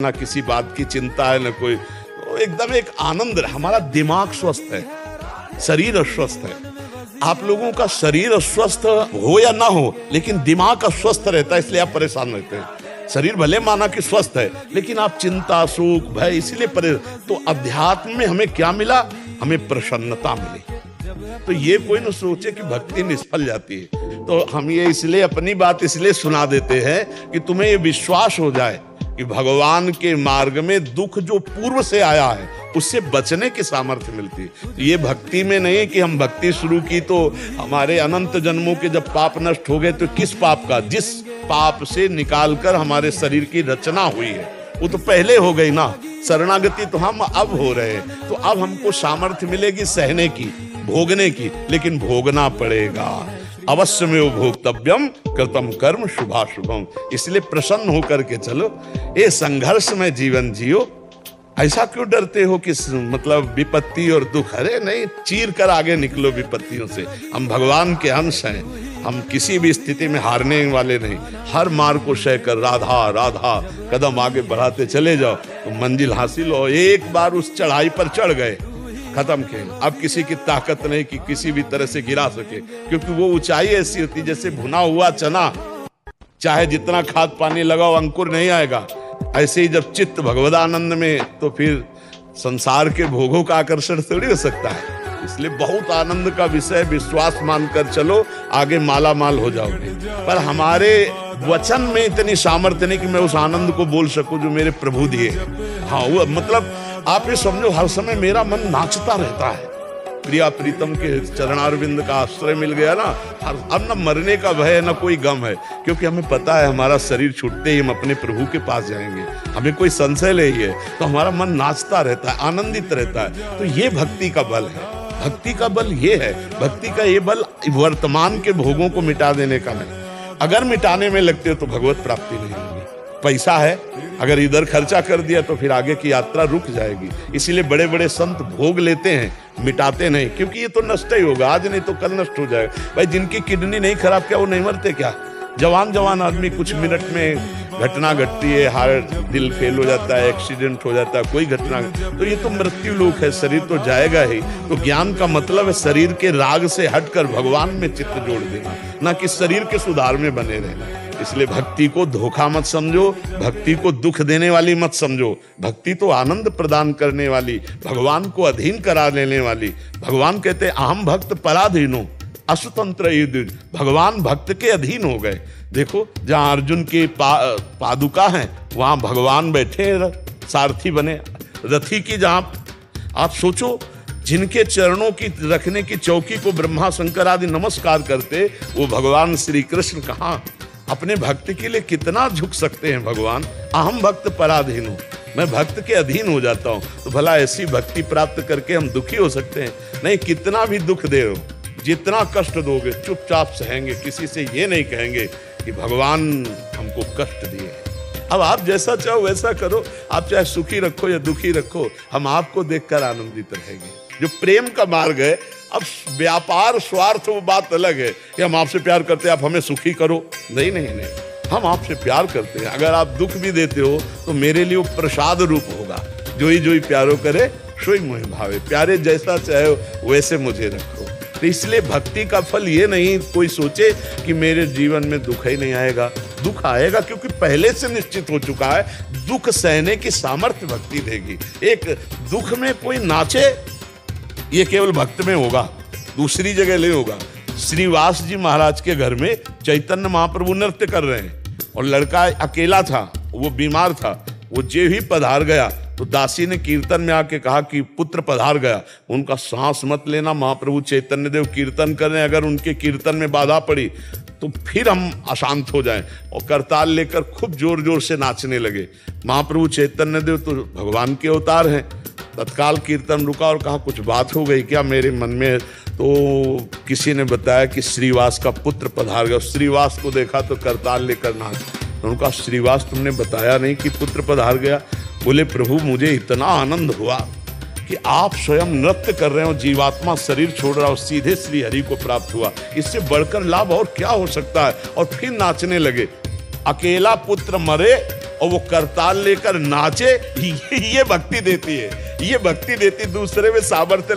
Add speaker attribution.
Speaker 1: ना किसी बात की चिंता है, ना कोई, तो एकदम एक आनंद है। हमारा दिमाग स्वस्थ है, शरीर अस्वस्थ है। आप लोगों का शरीर अस्वस्थ हो या ना हो, लेकिन दिमाग अस्वस्थ रहता है, इसलिए आप परेशान रहते हैं। शरीर भले माना कि स्वस्थ है, लेकिन आप चिंता, सुख, भय, इसीलिए तो अध्यात्म में हमें क्या मिला? हमें प्रसन्नता मिली। तो ये कोई न सोचे कि भक्ति निष्फल जाती है। तो हम ये इसलिए अपनी बात इसलिए सुना देते हैं कि तुम्हें ये विश्वास हो जाए कि भगवान के मार्ग में दुख जो पूर्व से आया है उससे बचने की सामर्थ्य मिलती है। ये भक्ति में नहीं कि हम भक्ति शुरू की तो हमारे अनंत जन्मों के जब पाप नष्ट हो गए, तो किस पाप का? जिस पाप से निकालकर हमारे शरीर की रचना हुई है वो तो पहले हो गई ना। शरणागति तो हम अब हो रहे हैं, तो अब हमको सामर्थ्य मिलेगी सहने की, भोगने की, लेकिन भोगना पड़ेगा। अवश्य में भोक्तव्यम कृतम कर्म शुभाशुभम। इसलिए प्रसन्न होकर के चलो, ये संघर्ष में जीवन जियो। ऐसा क्यों डरते हो कि मतलब विपत्ति और दुख? अरे नहीं, चीर कर आगे निकलो विपत्तियों से। हम भगवान के अंश हैं, हम किसी भी स्थिति में हारने वाले नहीं। हर मार्ग को सह कर राधा राधा कदम आगे बढ़ाते चले जाओ तो मंजिल हासिल हो। एक बार उस चढ़ाई पर चढ़ गए, खत्म खेल। अब किसी की ताकत नहीं कि किसी भी तरह से गिरा सके, क्योंकि वो ऊंचाई ऐसी होती जैसे भुना हुआ चना, चाहे जितना खाद पानी लगाओ अंकुर नहीं आएगा। ऐसे ही जब चित्त भगवदानंद में, तो फिर संसार के भोगों का आकर्षण थोड़ी हो सकता है। इसलिए बहुत आनंद का विषय, विश्वास मानकर चलो, आगे माला माल हो जाओगे। पर हमारे वचन में इतनी सामर्थ्य नहीं कि मैं उस आनंद को बोल सकूं जो मेरे प्रभु दिए। हाँ, वो मतलब आप ये समझो, हर समय मेरा मन नाचता रहता है। प्रिया प्रीतम के चरणारविंद का आश्रय मिल गया ना, अब न मरने का भय है न कोई गम है, क्योंकि हमें पता है हमारा शरीर छूटते ही हम अपने प्रभु के पास जाएंगे। हमें कोई संशय नहीं है, तो हमारा मन नाचता रहता है, आनंदित रहता है। तो ये भक्ति का बल है। भक्ति का बल ये है, भक्ति का ये बल वर्तमान के भोगों को मिटा देने का नहीं। अगर मिटाने में लगते हो तो भगवत प्राप्ति नहीं होगी। पैसा है, अगर इधर खर्चा कर दिया तो फिर आगे की यात्रा रुक जाएगी। इसीलिए बड़े बड़े संत भोग लेते हैं, मिटाते नहीं, क्योंकि ये तो नष्ट ही होगा, आज नहीं तो कल नष्ट हो जाएगा। भाई जिनकी किडनी नहीं खराब, क्या वो नहीं मरते क्या? जवान आदमी, कुछ मिनट में घटना घटती है, हार्ट, दिल फेल हो जाता है, एक्सीडेंट हो जाता है, कोई घटना, तो ये तो मृत्यु लोक है, शरीर तो जाएगा ही। तो ज्ञान का मतलब है शरीर के राग से हटकर भगवान में चित्त जोड़ देना, ना कि शरीर के सुधार में बने रहना। इसलिए भक्ति को धोखा मत समझो, भक्ति को दुख देने वाली मत समझो। भक्ति तो आनंद प्रदान करने वाली, भगवान को अधीन करा लेने वाली। भगवान कहते हैं अहम भक्त पराधीनो असुतंत्र युद्ध। भगवान भक्त के अधीन हो गए। देखो, जहां अर्जुन के पादुका हैं वहां भगवान बैठे सारथी बने, रथी की। जहां आप सोचो, जिनके चरणों की रखने की चौकी को ब्रह्मा शंकर आदि नमस्कार करते, वो भगवान श्री कृष्ण कहाँ अपने भक्त के लिए कितना झुक सकते हैं। भगवान अहम भक्त पराधीन हूँ, मैं भक्त के अधीन हो जाता हूँ। तो भला ऐसी भक्ति प्राप्त करके हम दुखी हो सकते हैं? नहीं, कितना भी दुख दे हो, जितना कष्ट दोगे चुपचाप सहेंगे, किसी से ये नहीं कहेंगे कि भगवान हमको कष्ट दिए। अब आप जैसा चाहो वैसा करो, आप चाहे सुखी रखो या दुखी रखो, हम आपको देखकर आनंदित रहेंगे। जो प्रेम का मार्ग है, अब व्यापार स्वार्थ वो बात अलग है कि हम आपसे प्यार करते हैं आप हमें सुखी करो। नहीं, हम आपसे प्यार करते हैं। अगर आप दुख भी देते हो तो मेरे लिए वो प्रसाद रूप होगा। जोई जोई प्यारो करे सोई मोहि भावे। प्यारे जैसा चाहे वैसे मुझे रखो। तो इसलिए भक्ति का फल ये नहीं कोई सोचे कि मेरे जीवन में दुख ही नहीं आएगा। दुख आएगा, क्योंकि पहले से निश्चित हो चुका है। दुख सहने की सामर्थ्य भक्ति देगी। एक दुख में कोई नाचे, ये केवल भक्त में होगा, दूसरी जगह नहीं होगा। श्रीवास जी महाराज के घर में चैतन्य महाप्रभु नृत्य कर रहे हैं और लड़का अकेला था, वो बीमार था। वो जे ही पधार गया तो दासी ने कीर्तन में आके कहा कि पुत्र पधार गया। उनका सांस मत लेना, महाप्रभु चैतन्य देव कीर्तन कर रहे हैं, अगर उनके कीर्तन में बाधा पड़ी तो फिर हम अशांत हो जाएं। और करताल लेकर खूब जोर जोर से नाचने लगे। महाप्रभु चैतन्य देव तो भगवान के अवतार हैं। तत्काल कीर्तन रुका और कहा कुछ बात हो गई क्या मेरे मन में? तो किसी ने बताया कि श्रीवास का पुत्र पधार गया। श्रीवास को देखा तो करताल लेकर नाच। उनका श्रीवास तुमने बताया नहीं कि पुत्र पधार गया? बोले प्रभु मुझे इतना आनंद हुआ कि आप स्वयं नृत्य कर रहे हो, जीवात्मा शरीर छोड़ रहा हो, सीधे श्री हरि को प्राप्त हुआ। इससे बढ़कर लाभ और क्या हो सकता है? और फिर नाचने लगे। अकेला पुत्र मरे और वो करताल लेकर नाचे, ये भक्ति देती है। ये भक्ति देती, दूसरे में सामर्थ्य